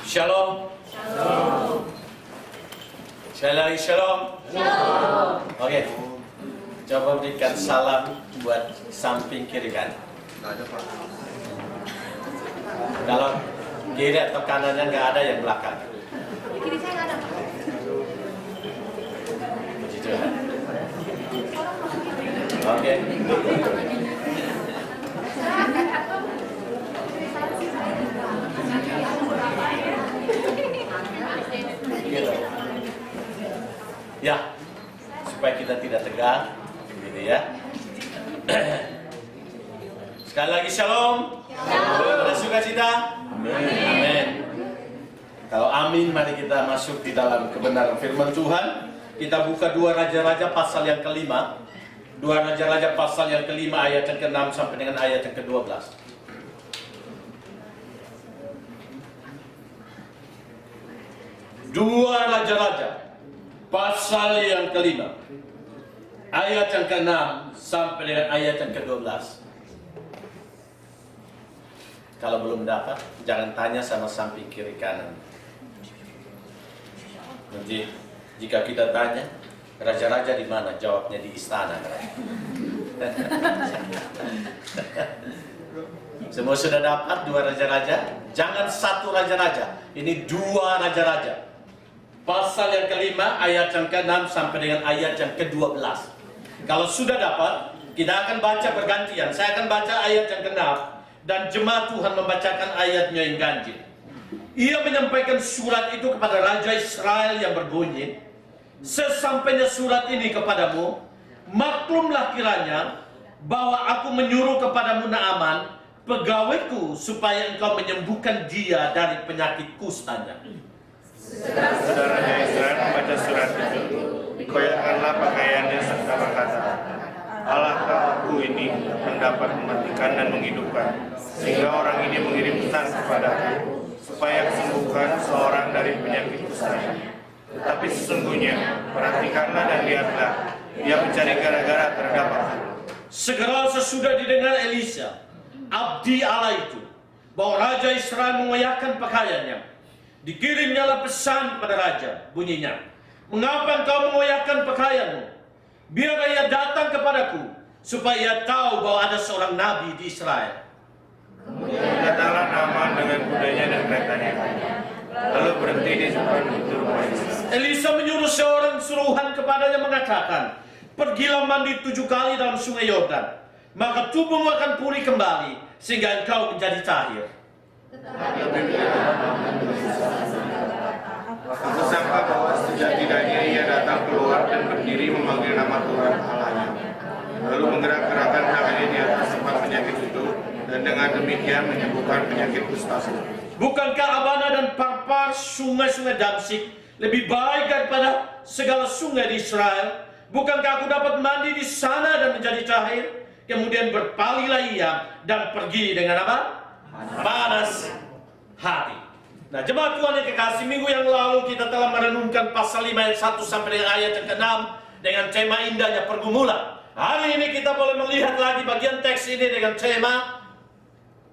Shalom. Shalom. Sekali lagi shalom. Shalom. Oke. Coba berikan salam buat samping kiri kanan. Nggak ada, Pak. Kalau kiri atau kanannya nggak ada, yang belakang. Di kiri saya nggak ada, Pak. Puji Tuhan. Oke. Gitu. Ya, supaya kita tidak tegang, gitu ya. Sekali lagi shalom. Ada sukacita. Amin. Kalau amin, mari kita masuk di dalam kebenaran firman Tuhan. Kita buka 2 Raja-Raja pasal yang kelima. 2 Raja-Raja pasal yang kelima ayat yang ke-6 sampai dengan ayat yang ke-12. 2 Raja-Raja pasal yang kelima ayat yang ke-6 sampai dengan ayat yang ke-12. Kalau belum dapat, jangan tanya sama samping kiri kanan. Nanti jika kita tanya, raja-raja di mana? Jawabnya di istana. Semua sudah dapat 2 raja-raja? Jangan 1 raja-raja. Ini 2 raja-raja. Pasal yang kelima, ayat yang ke-6 sampai dengan ayat yang ke-12. Kalau sudah dapat, kita akan baca bergantian. Saya akan baca ayat yang ke-6 dan jemaat Tuhan membacakan ayatnya yang ganjil. Ia menyampaikan surat itu kepada Raja Israel yang berbunyi, sesampainya surat ini kepadamu, maklumlah kiranya bahwa aku menyuruh kepadamu Naaman, pegawaiku, supaya engkau menyembuhkan dia dari penyakit kustanya. Saudaranya Israel membaca surat itu, koyakkanlah pakaiannya serta berkata, Allahkah aku ini yang dapat mematikan dan menghidupkan, sehingga orang ini mengirim pesan kepadaku, supaya kesembuhkan seorang dari penyakit kustanya. Tetapi sesungguhnya, perhatikanlah dan lihatlah, dia mencari gara-gara terhadap aku. Segera sesudah didengar Elisa, abdi Allah itu, bahwa Raja Israel mengoyakkan pakaiannya, dikirimnyalah pesan kepada raja, bunyinya, mengapa engkau mengoyakkan pakaianmu? Biar ia datang kepadaku, supaya ia tahu bahwa ada seorang nabi di Israel. Kemudian datanglah Naaman dengan kudanya dan keretanya, lalu berhenti di depan pintu rumah Elisa. Elisa menyuruh seorang suruhan kepadanya mengatakan, pergilah mandi 7 kali dalam sungai Yordan, maka tubuhmu akan pulih kembali, sehingga engkau menjadi tahir. Aku sangka bahwa sejak-tidaknya ia datang keluar dan berdiri memanggil nama Tuhan Allahnya, lalu menggerak-gerakkan tangannya di atas tempat penyakit itu, dan dengan demikian menyembuhkan penyakit kusta. Bukankah Abana dan Parpar, sungai-sungai Damsik, lebih baik daripada segala sungai di Israel? Bukankah aku dapat mandi di sana dan menjadi tahir? Kemudian berpalinglah ia dan pergi dengan apa? Panas hati. Nah, jemaat Tuhan yang kekasih, minggu yang lalu kita telah merenungkan pasal 5 ayat 1 sampai dengan ayat yang ke-6 dengan tema indahnya pergumulan. Hari ini kita boleh melihat lagi bagian teks ini dengan tema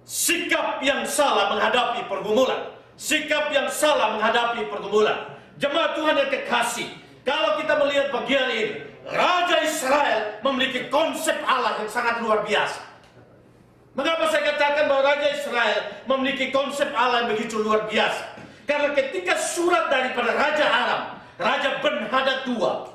sikap yang salah menghadapi pergumulan. Sikap yang salah menghadapi pergumulan. Jemaat Tuhan yang kekasih, kalau kita melihat bagian ini, Raja Israel memiliki konsep Allah yang sangat luar biasa. Mengapa saya katakan bahwa Raja Israel memiliki konsep Allah yang begitu luar biasa? Karena ketika surat daripada Raja Aram, Raja Ben-Hadad II,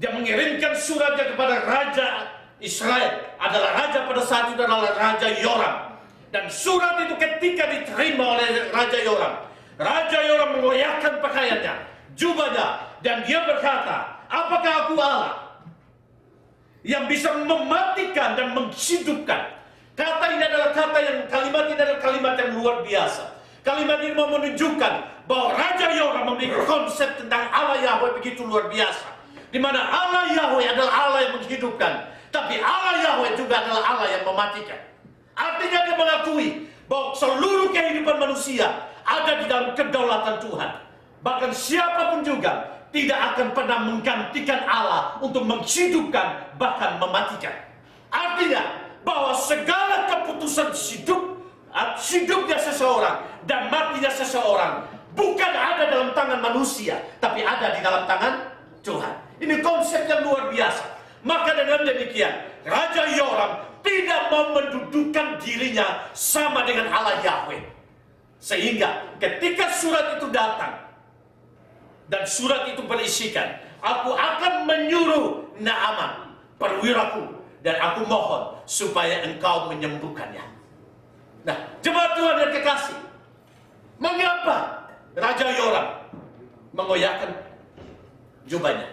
dia mengirimkan suratnya kepada Raja Israel, adalah raja pada saat itu adalah Raja Yoram. Dan surat itu ketika diterima oleh Raja Yoram, Raja Yoram mengoyakkan pakaiannya, jubahnya, dan dia berkata, apakah aku Allah yang bisa mematikan dan menghidupkan? Kata ini adalah kalimat ini adalah kalimat yang luar biasa. Kalimat ini mau menunjukkan bahwa Raja Yoram memiliki konsep tentang Allah Yahweh begitu luar biasa. Di mana Allah Yahweh adalah Allah yang menghidupkan, tapi Allah Yahweh juga adalah Allah yang mematikan. Artinya dia mengakui bahwa seluruh kehidupan manusia ada di dalam kedaulatan Tuhan. Bahkan siapapun juga tidak akan pernah menggantikan Allah untuk menghidupkan bahkan mematikan. Artinya bahwa segala keputusan hidupnya seseorang dan matinya seseorang bukan ada dalam tangan manusia, tapi ada di dalam tangan Tuhan. Ini konsep yang luar biasa. Maka dengan demikian, Raja Yoram tidak mau mendudukan dirinya sama dengan Allah Yahweh. Sehingga ketika surat itu datang, dan surat itu berisikan, aku akan menyuruh Naaman, perwiraku, dan aku mohon supaya engkau menyembuhkannya. Nah, jemaat Tuhan yang kekasih, mengapa Raja Yoram mengoyakkan jubahnya?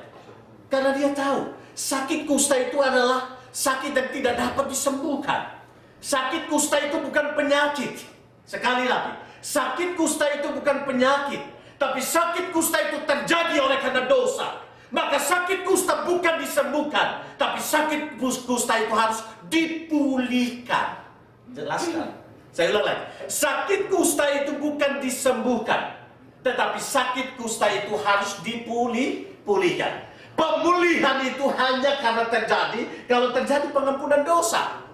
Karena dia tahu sakit kusta itu adalah sakit yang tidak dapat disembuhkan. Sakit kusta itu bukan penyakit. Sekali lagi, sakit kusta itu bukan penyakit, tapi sakit kusta itu terjadi oleh karena dosa. Maka sakit kusta bukan disembuhkan, tapi sakit kusta itu harus dipulihkan. Jelaskan. Saya ulang lagi. Sakit kusta itu bukan disembuhkan, tetapi sakit kusta itu harus dipulihkan. Pemulihan itu hanya karena terjadi kalau terjadi pengampunan dosa.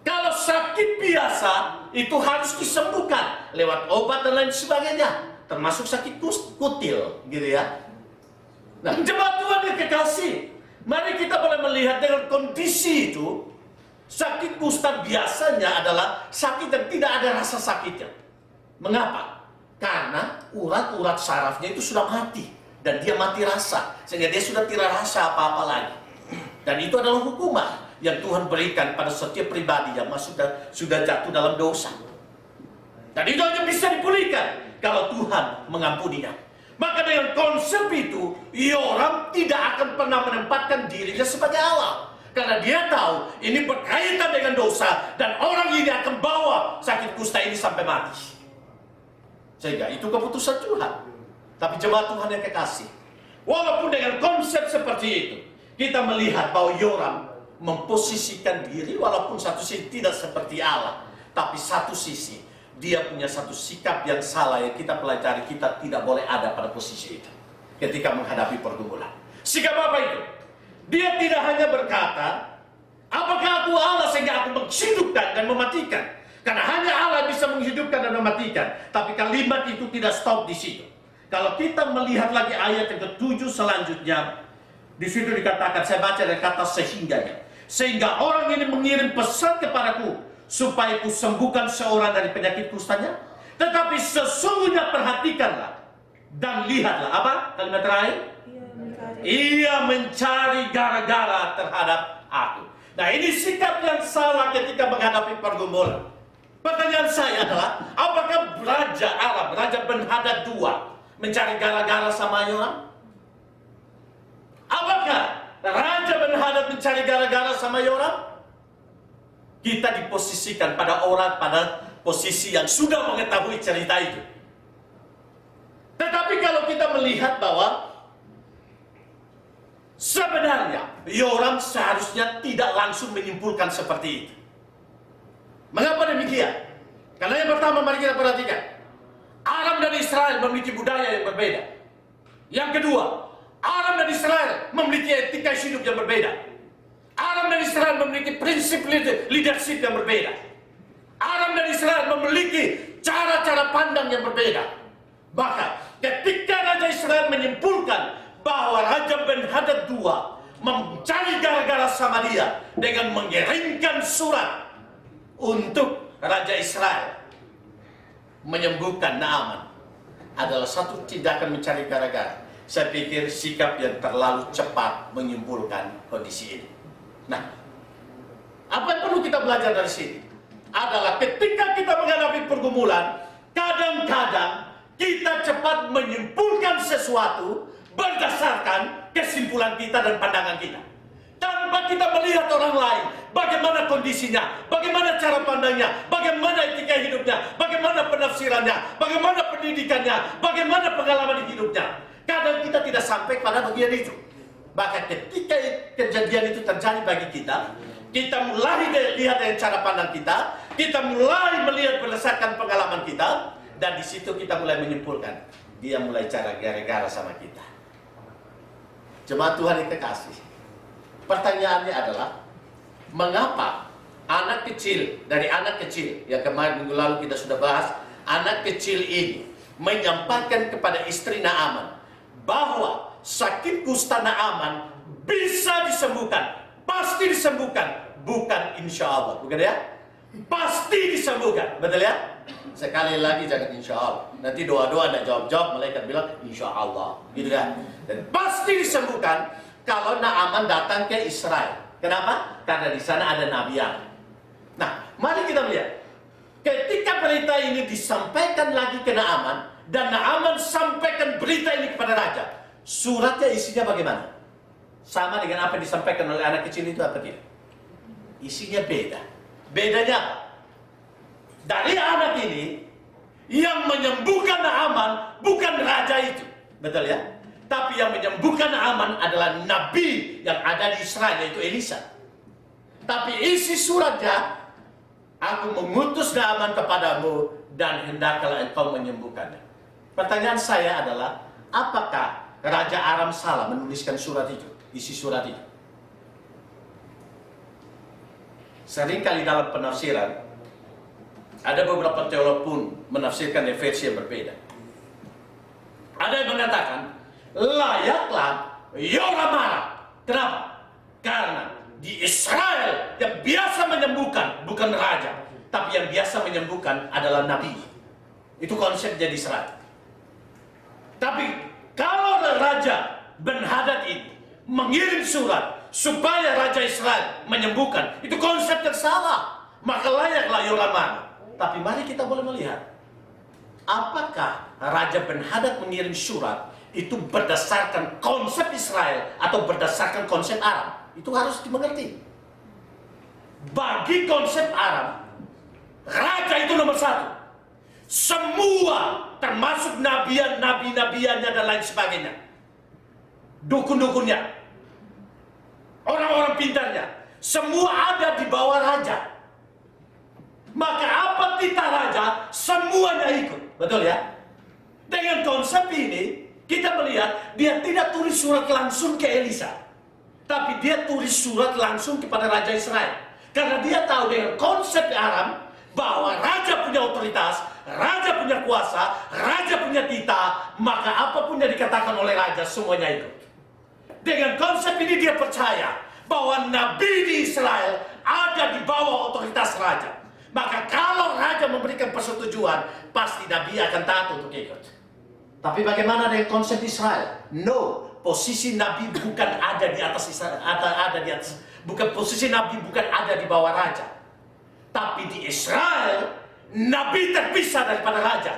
Kalau sakit biasa itu harus disembuhkan lewat obat dan lain sebagainya, termasuk sakit kutil, gitu ya. Nah, jemaat Tuhan yang kekasih, mari kita boleh melihat dengan kondisi itu, sakit kusta biasanya adalah sakit yang tidak ada rasa sakitnya. Mengapa? Karena urat-urat sarafnya itu sudah mati dan dia mati rasa, sehingga dia sudah tidak rasa apa-apa lagi. Dan itu adalah hukuman yang Tuhan berikan pada setiap pribadi yang sudah jatuh dalam dosa. Dan itu hanya bisa dipulihkan kalau Tuhan mengampuninya. Maka dengan konsep itu, Yoram tidak akan pernah menempatkan dirinya sebagai Allah. Karena dia tahu ini berkaitan dengan dosa dan orang ini akan bawa sakit kusta ini sampai mati. Sehingga itu keputusan Tuhan. Tapi jemaat Tuhan yang kekasih, walaupun dengan konsep seperti itu, kita melihat bahwa Yoram memposisikan diri walaupun satu sisi tidak seperti Allah, tapi satu sisi dia punya satu sikap yang salah yang kita pelajari, kita tidak boleh ada pada posisi itu ketika menghadapi pergumulan. Sikap apa itu? Dia tidak hanya berkata, apakah aku Allah sehingga aku menghidupkan dan mematikan? Karena hanya Allah bisa menghidupkan dan mematikan. Tapi kalimat itu tidak stop di situ. Kalau kita melihat lagi ayat yang ke-7 selanjutnya, di situ dikatakan, saya baca dari kata sehingganya. Sehingga orang ini mengirim pesan kepadaku supaya ku sembuhkan seorang dari penyakit kustanya. Tetapi sesungguhnya perhatikanlah dan lihatlah. Apa kalimat terakhir? Ia mencari gara-gara terhadap aku. Nah, ini sikap yang salah ketika menghadapi pergumulan. Pertanyaan saya adalah, apakah Raja Arab, Raja Ben-Hadad II mencari gara-gara sama Yoram? Apakah Raja Ben-Hadad mencari gara-gara sama Yoram? Kita diposisikan pada orang pada posisi yang sudah mengetahui cerita itu. Tetapi kalau kita melihat bahwa sebenarnya Yoram seharusnya tidak langsung menyimpulkan seperti itu. Mengapa demikian? Karena yang pertama, mari kita perhatikan, Aram dan Israel memiliki budaya yang berbeda. Yang kedua, Aram dan Israel memiliki etika hidup yang berbeda. Aram dan Israel memiliki prinsip leadership yang berbeda. Aram dan Israel memiliki cara-cara pandang yang berbeda. Maka ketika Raja Israel menyimpulkan bahwa Raja Ben-Hadad II mencari gara-gara sama dia dengan mengirimkan surat untuk Raja Israel menyembuhkan Naaman, adalah satu tindakan mencari gara-gara. Saya pikir sikap yang terlalu cepat menyimpulkan kondisi ini. Nah, apa yang perlu kita belajar dari sini adalah ketika kita menghadapi pergumulan, kadang-kadang kita cepat menyimpulkan sesuatu berdasarkan kesimpulan kita dan pandangan kita, tanpa kita melihat orang lain, bagaimana kondisinya, bagaimana cara pandangnya, bagaimana etika hidupnya, bagaimana penafsirannya, bagaimana pendidikannya, bagaimana pengalaman hidupnya. Kadang kita tidak sampai pada bagian itu. Maka ketika kejadian itu terjadi bagi kita, kita mulai lihat dari cara pandang kita mulai melihat berdasarkan pengalaman kita, dan di situ kita mulai menyimpulkan, dia mulai cara gara-gara sama kita. Jemaat Tuhan yang kekasih, pertanyaannya adalah, mengapa Anak kecil, dari anak kecil, yang kemarin minggu lalu kita sudah bahas, anak kecil ini menyampaikan kepada istri Naaman bahwa sakit kusta Naaman bisa disembuhkan, pasti disembuhkan, bukan insya Allah, bukan ya? Pasti disembuhkan, betul ya? Sekali lagi jangan insya Allah. Nanti doa-doa tidak jawab-jawab, malaikat bilang insya Allah, gitu kan? Dan pasti disembuhkan kalau Naaman datang ke Israel. Kenapa? Karena di sana ada Nabi Allah. Nah, mari kita melihat. Ketika berita ini disampaikan lagi ke Naaman, dan Naaman sampaikan berita ini kepada raja, suratnya isinya bagaimana? Sama dengan apa yang disampaikan oleh anak kecil itu apa tidak? Isinya beda. Bedanya apa? Dari anak ini, yang menyembuhkan Naaman bukan raja itu. Betul ya? Tapi yang menyembuhkan Naaman adalah nabi yang ada di Israel, yaitu Elisa. Tapi isi suratnya, aku mengutus Naaman kepadamu dan hendaklah engkau menyembuhkannya. Pertanyaan saya adalah, apakah Raja Aram salah menuliskan surat itu, isi surat itu? Seringkali dalam penafsiran, ada beberapa teolog pun menafsirkan dengan versi yang berbeda. Ada yang mengatakan, layaklah Yoram marah. Kenapa? Karena di Israel yang biasa menyembuhkan bukan raja, tapi yang biasa menyembuhkan adalah nabi. Itu konsepnya di Israel. Tapi kalau Raja Ben-Hadad ini mengirim surat supaya Raja Israel menyembuhkan, itu konsep yang salah. Maka layaklah Yoram marah. Tapi mari kita boleh melihat, apakah Raja Ben-Hadad mengirim surat itu berdasarkan konsep Israel atau berdasarkan konsep Aram? Itu harus dimengerti. Bagi konsep Aram, raja itu nomor satu. Semua, termasuk nabiannya dan lain sebagainya, dukun-dukunnya, orang-orang pintarnya, semua ada di bawah raja. Maka apa titah raja, semuanya ikut. Betul ya? Dengan konsep ini, kita melihat dia tidak tulis surat langsung ke Elisa, tapi dia tulis surat langsung kepada Raja Israel. Karena dia tahu dengan konsep Aram bahwa raja punya otoritas, raja punya kuasa, raja punya titah, maka apapun yang dikatakan oleh raja semuanya ikut. Dengan konsep ini dia percaya bahwa nabi di Israel ada di bawah otoritas raja. Maka kalau raja memberikan persetujuan, pasti nabi akan taat untuk ikut. Tapi bagaimana dengan konsep Israel? No, posisi nabi bukan ada di atas Israel, bukan posisi nabi bukan ada di bawah raja. Tapi di Israel, nabi terpisah daripada raja.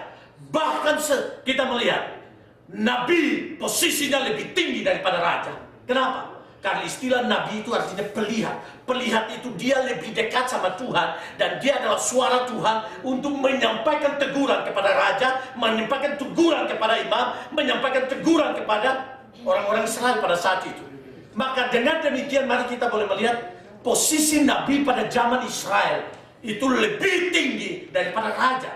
Bahkan kita melihat, nabi posisinya lebih tinggi daripada raja. Kenapa? Karena istilah nabi itu artinya pelihat. Pelihat itu dia lebih dekat sama Tuhan, dan dia adalah suara Tuhan untuk menyampaikan teguran kepada raja, menyampaikan teguran kepada imam, menyampaikan teguran kepada orang-orang Israel pada saat itu. Maka dengan demikian mari kita boleh melihat posisi nabi pada zaman Israel itu lebih tinggi daripada raja.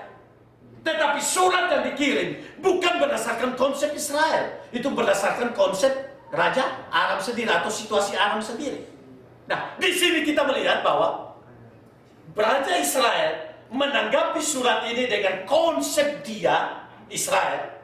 Tetapi surat yang dikirim bukan berdasarkan konsep Israel, itu berdasarkan konsep Raja Aram sendiri atau situasi Aram sendiri. Nah, di sini kita melihat bahwa Raja Israel menanggapi surat ini dengan konsep dia, Israel,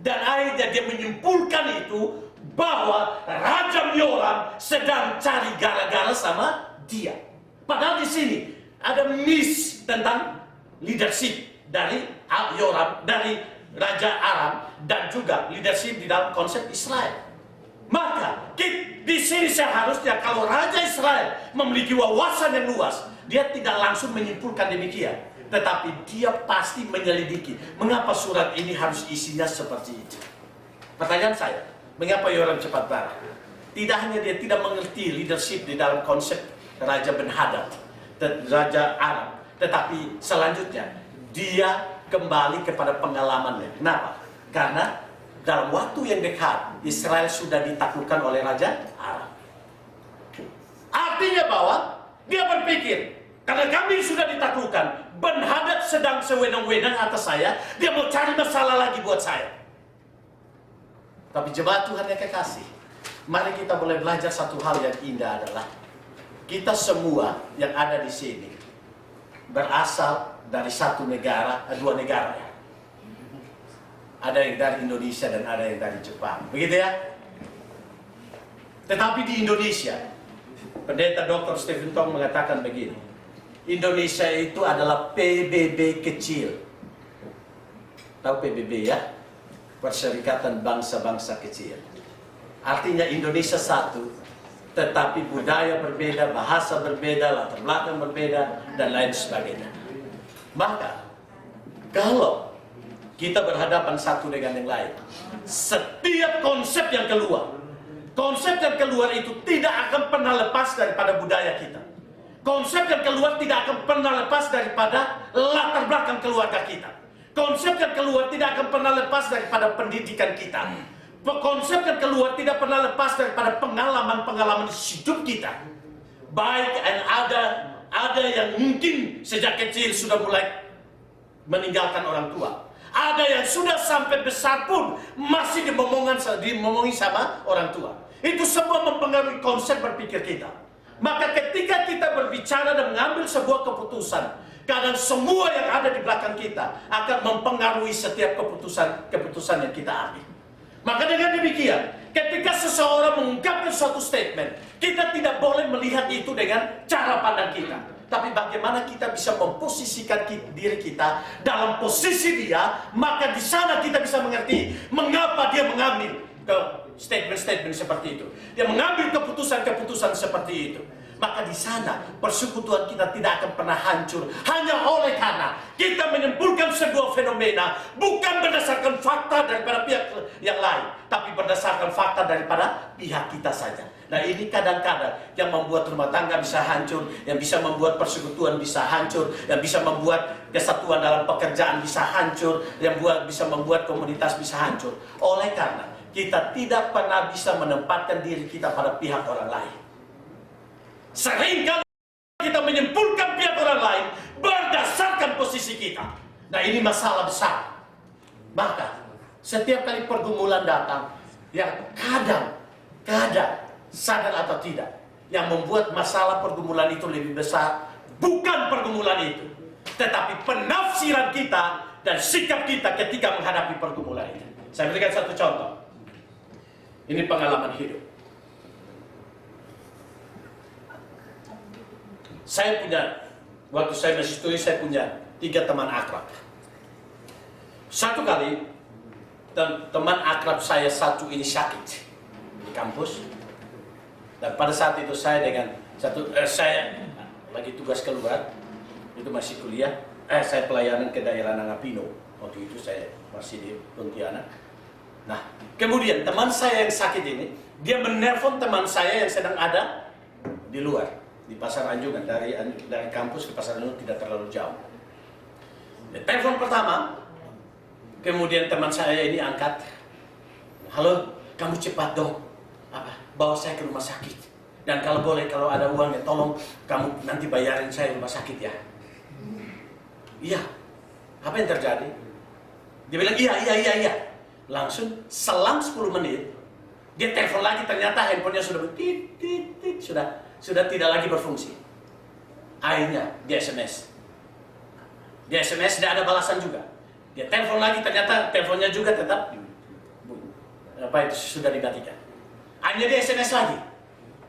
dan akhirnya dia menyimpulkan itu bahwa Raja Yoram sedang cari gara-gara sama dia. Padahal di sini ada miss tentang leadership dari Yoram, dari Raja Aram, dan juga leadership di dalam konsep Israel. Maka di sini seharusnya kalau Raja Israel memiliki wawasan yang luas, dia tidak langsung menyimpulkan demikian, tetapi dia pasti menyelidiki mengapa surat ini harus isinya seperti itu. Pertanyaan saya, mengapa Yoram cepat marah? Tidak hanya dia tidak mengerti leadership di dalam konsep Raja Ben-Hadad, Raja Aram, tetapi selanjutnya dia kembali kepada pengalamannya. Kenapa? Karena dalam waktu yang dekat, Israel sudah ditaklukkan oleh Raja Aram. Artinya bahwa dia berpikir, karena kami sudah ditaklukkan, Ben-Hadad sedang sewenang-wenang atas saya, dia mau cari masalah lagi buat saya. Tapi jemaat Tuhan yang kekasih, mari kita boleh belajar satu hal yang indah adalah kita semua yang ada di sini berasal dari satu negara, dua negara ya. Ada yang dari Indonesia dan ada yang dari Jepang, begitu ya. Tetapi di Indonesia, Pendeta Dr. Stephen Tong mengatakan begini, Indonesia itu adalah PBB kecil. Tahu PBB ya? Perserikatan Bangsa-Bangsa Kecil. Artinya Indonesia satu, tetapi budaya berbeda, bahasa berbeda, latar belakang berbeda, dan lain sebagainya. Maka, kalau kita berhadapan satu dengan yang lain, setiap konsep yang keluar itu tidak akan pernah lepas daripada budaya kita. Konsep yang keluar tidak akan pernah lepas daripada latar belakang keluarga kita. Konsep yang keluar tidak akan pernah lepas daripada pendidikan kita. Konsep yang keluar tidak pernah lepas daripada pengalaman-pengalaman hidup kita. Baik dan ada yang mungkin sejak kecil sudah mulai meninggalkan orang tua. Ada yang sudah sampai besar pun masih dimomongi sama orang tua. Itu semua mempengaruhi konsep berpikir kita. Maka ketika kita berbicara dan mengambil sebuah keputusan, kadang semua yang ada di belakang kita akan mempengaruhi setiap keputusan yang kita ambil. Maka dengan demikian, ketika seseorang mengungkapkan suatu statement, kita tidak boleh melihat itu dengan cara pandang kita. Tapi bagaimana kita bisa memposisikan diri kita dalam posisi dia, maka di sana kita bisa mengerti mengapa dia mengambil statement-statement seperti itu. Dia mengambil keputusan-keputusan seperti itu. Maka di sana persekutuan kita tidak akan pernah hancur hanya oleh karena kita menyimpulkan sebuah fenomena bukan berdasarkan fakta daripada pihak yang lain, tapi berdasarkan fakta daripada pihak kita saja. Nah, ini kadang-kadang yang membuat rumah tangga bisa hancur, yang bisa membuat persekutuan bisa hancur, yang bisa membuat kesatuan dalam pekerjaan bisa hancur, yang bisa membuat komunitas bisa hancur. Oleh karena kita tidak pernah bisa menempatkan diri kita pada pihak orang lain. Seringkali kita menyimpulkan pihak orang lain berdasarkan posisi kita. Nah, ini masalah besar. Maka setiap kali pergumulan datang, yang kadang sadar atau tidak, yang membuat masalah pergumulan itu lebih besar bukan pergumulan itu, tetapi penafsiran kita dan sikap kita ketika menghadapi pergumulan itu. Saya berikan satu contoh. Ini pengalaman hidup. Waktu saya masih studi, saya punya 3 teman akrab. Satu kali, teman akrab saya satu ini sakit di kampus. Dan pada saat itu saya saya lagi tugas keluar, itu masih kuliah. Saya pelayanan ke daerah Nangapino. Waktu itu saya masih di Pontianak. Nah, kemudian teman saya yang sakit ini, dia menelpon teman saya yang sedang ada di luar, di Pasar Anjungan. Dari kampus ke Pasar Anjungan tidak terlalu jauh. Dia telepon pertama, kemudian teman saya ini angkat, "Halo, kamu cepat dong, bawa saya ke rumah sakit. Dan kalau boleh, kalau ada uangnya, tolong kamu nanti bayarin saya rumah sakit ya." "Iya." "Apa yang terjadi?" Dia bilang, iya. Langsung selang 10 menit, dia telepon lagi, ternyata handphonenya sudah sudah tidak lagi berfungsi. Akhirnya dia SMS. Dia SMS, tidak ada balasan juga. Dia telepon lagi, ternyata teleponnya juga tetap sudah dimatikan. Akhirnya dia SMS lagi.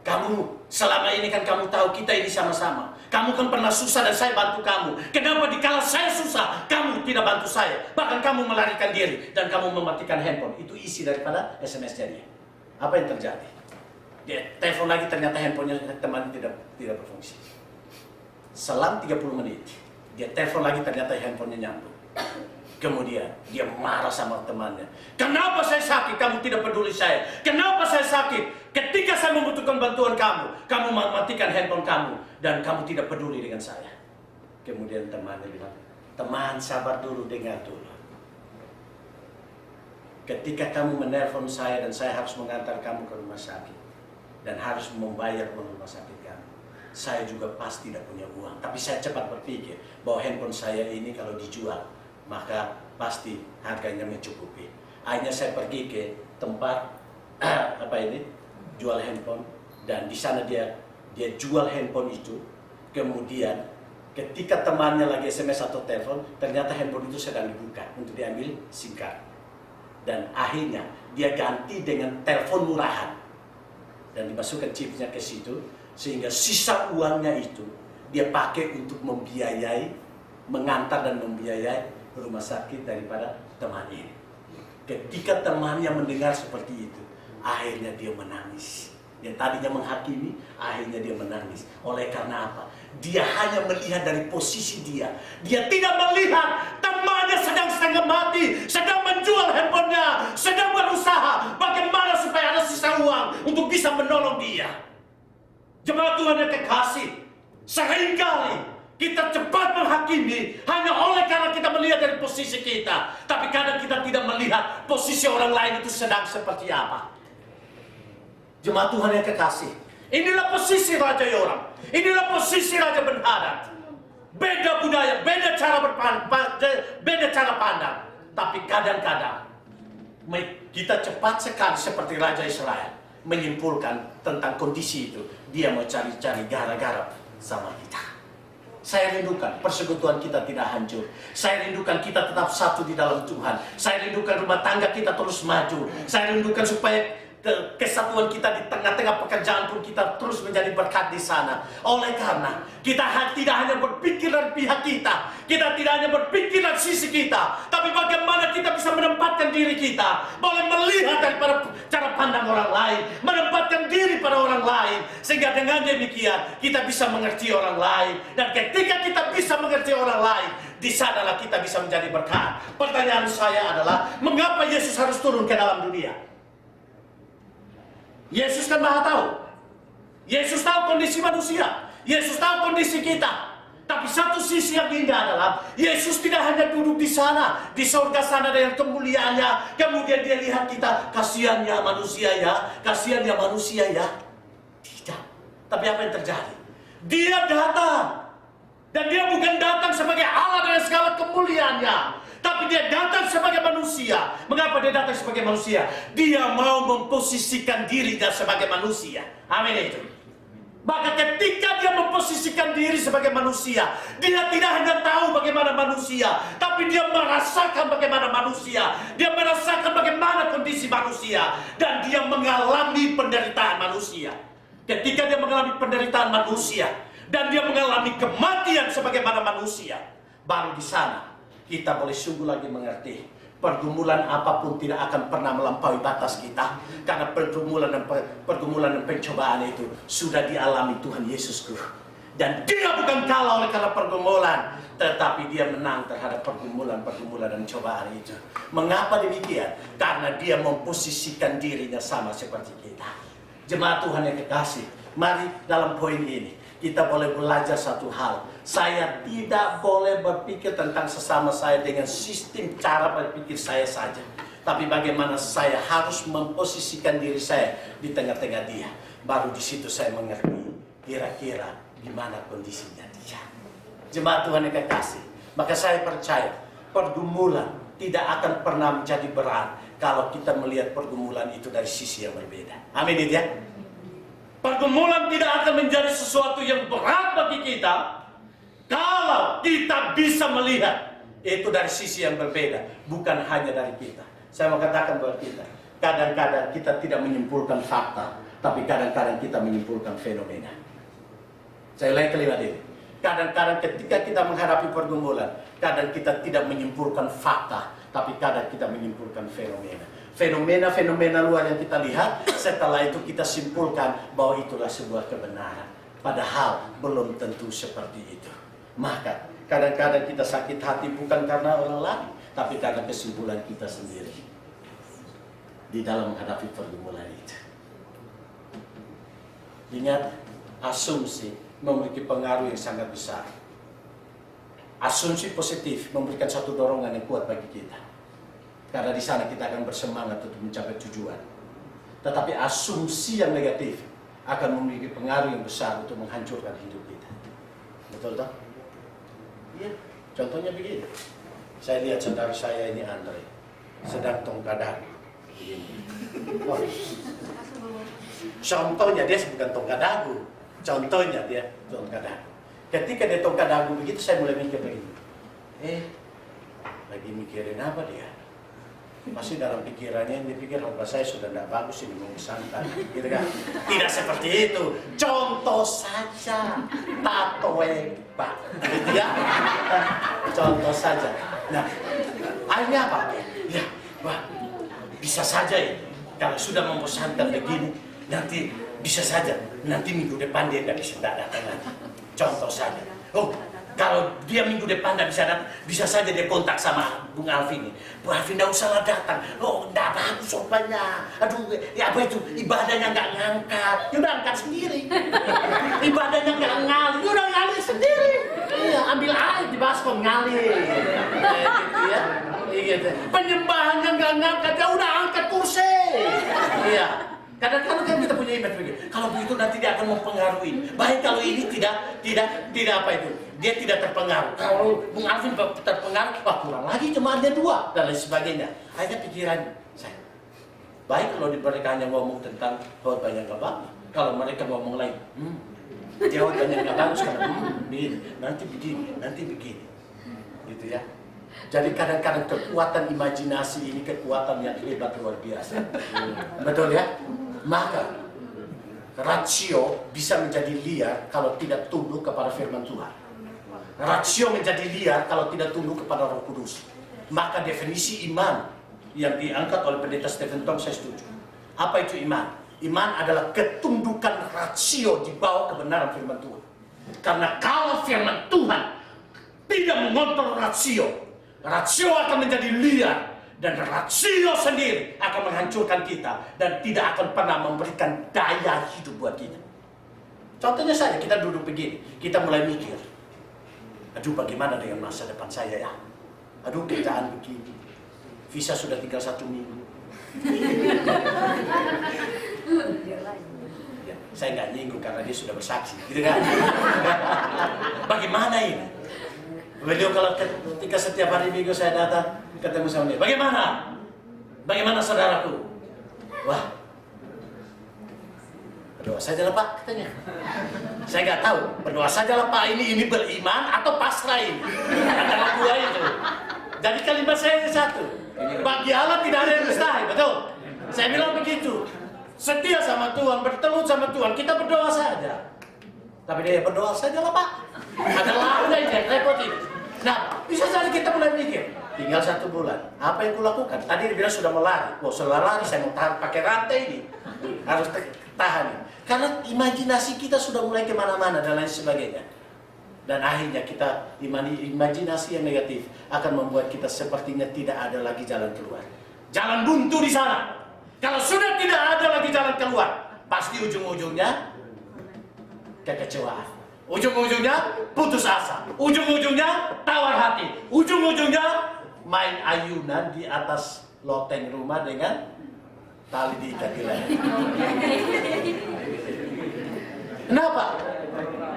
"Kamu, selama ini kan kamu tahu kita ini sama-sama. Kamu kan pernah susah dan saya bantu kamu. Kenapa dikala saya susah, kamu tidak bantu saya? Bahkan kamu melarikan diri dan kamu mematikan handphone." Itu isi daripada SMS-nya dia. Apa yang terjadi? Dia telepon lagi, ternyata handphonenya teman tidak berfungsi. Selang 30 menit, dia telepon lagi, ternyata handphonenya nyambung. Kemudian dia marah sama temannya. "Kenapa saya sakit, kamu tidak peduli saya? Kenapa saya sakit? Ketika saya membutuhkan bantuan kamu mematikan handphone kamu dan kamu tidak peduli dengan saya." Kemudian temannya bilang, "Teman, sabar dulu, dengar dulu. Ketika kamu menelpon saya dan saya harus mengantar kamu ke rumah sakit dan harus membayar uang rumah sakit kamu, saya juga pasti tidak punya uang. Tapi saya cepat berpikir bahwa handphone saya ini kalau dijual, maka pasti harganya mencukupi. Akhirnya saya pergi ke tempat jual handphone, dan di sana dia Dia jual handphone itu, kemudian ketika temannya lagi SMS atau telepon, ternyata handphone itu sedang dibuka untuk diambil SIM card. Dan akhirnya dia ganti dengan telepon murahan dan dimasukkan chipnya ke situ, sehingga sisa uangnya itu dia pakai untuk membiayai, mengantar dan membiayai rumah sakit daripada teman ini. Ketika temannya mendengar seperti itu, akhirnya dia menangis. Yang tadinya menghakimi, akhirnya dia menangis. Oleh karena apa? Dia hanya melihat dari posisi dia. Dia tidak melihat temannya sedang setengah mati, sedang menjual handphonenya, sedang berusaha bagaimana supaya ada sisa uang untuk bisa menolong dia. Jemaat Tuhan yang kekasih, seringkali kita cepat menghakimi hanya oleh karena kita melihat dari posisi kita. Tapi kadang kita tidak melihat posisi orang lain itu sedang seperti apa. Jemaat Tuhan yang kekasih, inilah posisi Raja Yoram, inilah posisi Raja Ben-Hadad. Beda budaya, beda cara pandang. Tapi kadang-kadang kita cepat sekali seperti Raja Israel menyimpulkan tentang kondisi itu. Dia mau cari-cari gara-gara sama kita. Saya rindukan persekutuan kita tidak hancur. Saya rindukan kita tetap satu di dalam Tuhan. Saya rindukan rumah tangga kita terus maju. Saya rindukan supaya kesatuan kita di tengah-tengah pekerjaan pun kita terus menjadi berkat di sana. Oleh karena kita tidak hanya berpikir dari pihak kita, kita tidak hanya berpikir dari sisi kita, tapi bagaimana kita bisa menempatkan diri kita, boleh melihat daripada cara pandang orang lain, menempatkan diri pada orang lain, sehingga dengan demikian kita bisa mengerti orang lain. Dan ketika kita bisa mengerti orang lain, di sanalah kita bisa menjadi berkat. Pertanyaan saya adalah, mengapa Yesus harus turun ke dalam dunia? Yesus kan Maha tahu. Yesus tahu kondisi manusia. Yesus tahu kondisi kita. Tapi satu sisi yang indah adalah Yesus tidak hanya duduk di sana, di surga sana dengan kemuliaannya. Kemudian dia lihat kita, kasihannya manusia ya, kasihannya manusia ya. Tidak. Tapi apa yang terjadi? Dia datang. Dan dia bukan datang sebagai Allah dengan segala kemuliaannya, tapi dia datang sebagai manusia. Mengapa dia datang sebagai manusia? Dia mau memposisikan dirinya sebagai manusia. Amin itu. Maka ketika dia memposisikan diri sebagai manusia, dia tidak hanya tahu bagaimana manusia, tapi dia merasakan bagaimana manusia. Dia merasakan bagaimana kondisi manusia. Dan dia mengalami penderitaan manusia. Ketika dia mengalami penderitaan manusia, dan dia mengalami kematian sebagaimana manusia, baru di sana kita boleh sungguh lagi mengerti pergumulan apapun tidak akan pernah melampaui batas kita, karena pergumulan dan pencobaan itu sudah dialami Tuhan Yesusku. Dan dia bukan kalah oleh karena pergumulan, tetapi dia menang terhadap pergumulan dan cobaan itu. Mengapa demikian? Karena dia memposisikan dirinya sama seperti kita. Jemaat Tuhan yang kekasih, mari dalam poin ini kita boleh belajar satu hal. Saya tidak boleh berpikir tentang sesama saya dengan sistem cara berpikir saya saja. Tapi bagaimana saya harus memposisikan diri saya di tengah-tengah dia. Baru di situ saya mengerti kira-kira gimana kondisinya dia. Jemaat Tuhan yang kekasih, maka saya percaya pergumulan tidak akan pernah menjadi berat kalau kita melihat pergumulan itu dari sisi yang berbeda. Amin ya. Pergumulan tidak akan menjadi sesuatu yang berat bagi kita kalau kita bisa melihat itu dari sisi yang berbeda, bukan hanya dari kita. Saya mau katakan buat kita, kadang-kadang kita tidak menyimpulkan fakta, tapi kadang-kadang kita menyimpulkan fenomena. Saya ulangi kalimat ini. Kadang-kadang ketika kita menghadapi pergumulan, kadang kita tidak menyimpulkan fakta, tapi kadang kita menyimpulkan fenomena. Fenomena luar yang kita lihat, setelah itu kita simpulkan bahwa itulah sebuah kebenaran. Padahal belum tentu seperti itu. Maka kadang-kadang kita sakit hati bukan karena orang lain, tapi karena kesimpulan kita sendiri di dalam menghadapi pergumulan itu. Ingat, asumsi memiliki pengaruh yang sangat besar. Asumsi positif memberikan satu dorongan yang kuat bagi kita. Karena di sana kita akan bersemangat untuk mencapai tujuan. Tetapi asumsi yang negatif akan memiliki pengaruh yang besar untuk menghancurkan hidup kita. Betul tak? Iya. Contohnya begini. Saya lihat saudara saya ini Andre sedang tongkadang. Begini. Oh. Contohnya dia bukan tongkadagu, Contohnya dia tongkat dagu. Ketika dia tongkat dagu begitu, saya mulai mikir begini. Lagi mikirin apa dia? Masih dalam pikirannya, dia pikir harga saya sudah tidak bagus ini mau santai, gitu kan? Tidak seperti itu. Contoh saja, tatoe pak, gitu ya? Contoh saja. Nah, akhirnya apa? Ya, wah, bisa saja ya. Kalau sudah membosankan begini, nanti bisa saja. Nanti minggu depan dia tidak bisa datang lagi. Contoh saja. Oh, kalau dia minggu depan tidak bisa datang, bisa saja dia kontak sama Bung Alvin ini. Bung Alvin tidak usah datang. Oh, tidak bagus sopannya. Aduh, ya apa itu? Ibadahnya nggak ngangkat. Ya udah angkat sendiri. Ibadahnya nggak ngalir. Ya udah ngalir sendiri. Iya, ambil air di baskom ngalir. Gitu ya. Gitu. Penyembahannya nggak ngangkat. Ya udah angkat kursi. Iya. Kadang-kadang kan kita punya image begitu. Kalau begitu nanti dia akan mempengaruhi. Baik kalau ini tidak apa itu. Dia tidak terpengaruh. Kalau Bung Alvin terpengaruh, wah kurang lagi cuma ada 2 dan lain sebagainya. Akhirnya pikiran saya. Baik kalau mereka hanya ngomong tentang khotbahnya nggak bagus. Kalau mereka ngomong lain, jawabannya nggak bagus karena nanti begini, gitu ya. Jadi kadang-kadang kekuatan imajinasi ini kekuatan yang hebat luar biasa. Betul ya? Maka rasio bisa menjadi liar kalau tidak tunduk kepada firman Tuhan. Rasio menjadi liar kalau tidak tunduk kepada Roh Kudus. Maka definisi iman yang diangkat oleh Pendeta Stephen Tong saya setuju. Apa itu iman? Iman adalah ketundukan rasio di bawah kebenaran firman Tuhan. Karena kalau firman Tuhan tidak mengontrol rasio, rasio akan menjadi liar. Dan rasio sendiri akan menghancurkan kita dan tidak akan pernah memberikan daya hidup buat kita. Contohnya saja kita duduk begini, kita mulai mikir, aduh bagaimana dengan masa depan saya ya? Aduh kerjaan begini, visa sudah tinggal 1 minggu. Ya, saya nggak nyinggung karena dia sudah bersaksi, gitu kan? Bagaimana ini? Beliau kalau ketika setiap hari Minggu saya datang ketemu sama dia, bagaimana? Bagaimana saudaraku? Wah, berdoa saja lah Pak, katanya. Saya nggak tahu, berdoa saja lah Pak, ini beriman atau pasrah ini. Antara 2 itu. Jadi kalimat saya ini satu. Bagi Allah tidak ada yang mustahil, betul? Saya bilang begitu. Setia sama Tuhan, bertelut sama Tuhan, kita berdoa saja. Tapi dia berdoa saja lah Pak. Adalah udah ini, repot ini. Nah, bisa saja kita mulai mikir. Tinggal 1 bulan. Apa yang kulakukan? Tadi dia bilang sudah melari. Wah, sudah lari, saya mau tahan pakai rantai ini. Harus tahan. Karena imajinasi kita sudah mulai kemana-mana dan lain sebagainya. Dan akhirnya kita imajinasi yang negatif akan membuat kita sepertinya tidak ada lagi jalan keluar. Jalan buntu di sana. Kalau sudah tidak ada lagi jalan keluar, pasti ujung-ujungnya kekecewaan. Ujung-ujungnya putus asa. Ujung-ujungnya tawar hati. Ujung-ujungnya main ayunan di atas loteng rumah dengan tali diikat di leher. Kenapa?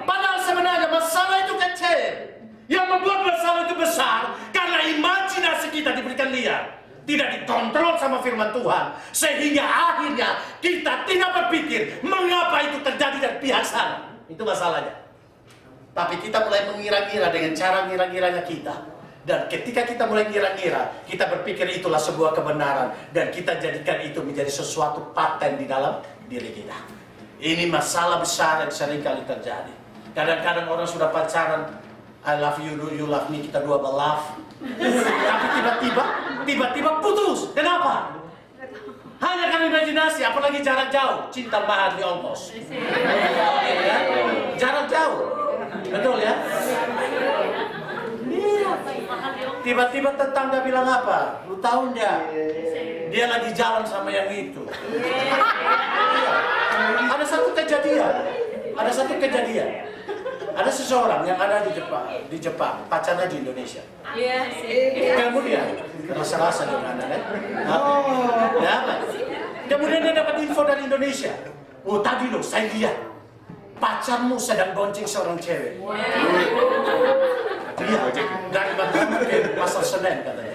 Padahal sebenarnya masalah itu kecil. Yang membuat masalah itu besar karena imajinasi kita diberikan liar. Tidak dikontrol sama firman Tuhan. Sehingga akhirnya kita tidak berpikir mengapa itu terjadi dari pihak sana. Itu masalahnya. Tapi kita mulai mengira-ngira dengan cara ngira-ngiranya kita. Dan ketika kita mulai ngira-ngira, kita berpikir itulah sebuah kebenaran. Dan kita jadikan itu menjadi sesuatu paten di dalam diri kita. Ini masalah besar yang sering kali terjadi. Kadang-kadang orang sudah pacaran, I love you, you love me, kita dua belaf. Tapi tiba-tiba putus. Kenapa? Hanya karena imajinasi, apalagi jarak jauh. Cinta mahal di ongkos. Ya? Jarak jauh. Betul ya? Tiba-tiba tetangga bilang apa? Lu tahu nggak? Dia lagi jalan sama yang itu. Ada satu kejadian. Ada seseorang yang ada di Jepang, pacarnya di Indonesia. Kemudian rasa-rasa dengan Anda kan? Ya, kemudian dia dapat info dari Indonesia. Oh tadi loh, saya lihat pacarmu sedang bonceng seorang cewek. Iya, dari Bandung ke Pasar Senen katanya.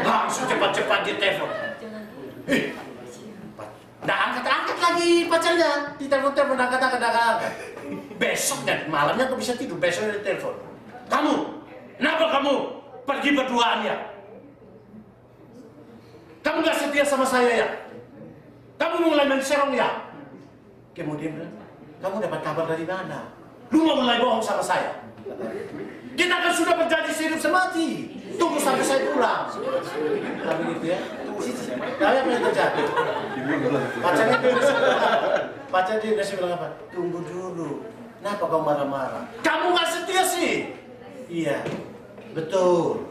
Langsung cepat-cepat di telepon. Nah angkat lagi pacar pacarnya di telepon angkat. Besoknya malamnya kok bisa tidur, besoknya di telepon. Kamu, kenapa kamu pergi berduaan ya? Kamu gak setia sama saya ya? Kamu mulai menserong ya? Kemudian bilang, kamu dapat kabar dari mana? Lu mau mulai bohong sama saya? Kita kan sudah berjanji sehidup semati. Tunggu sampai saya pulang. Nah begitu ya. Tapi apa yang terjadi? Pacarnya dia bilang apa? Tunggu dulu. Kenapa kau marah-marah? Kamu gak setia sih? Iya, betul.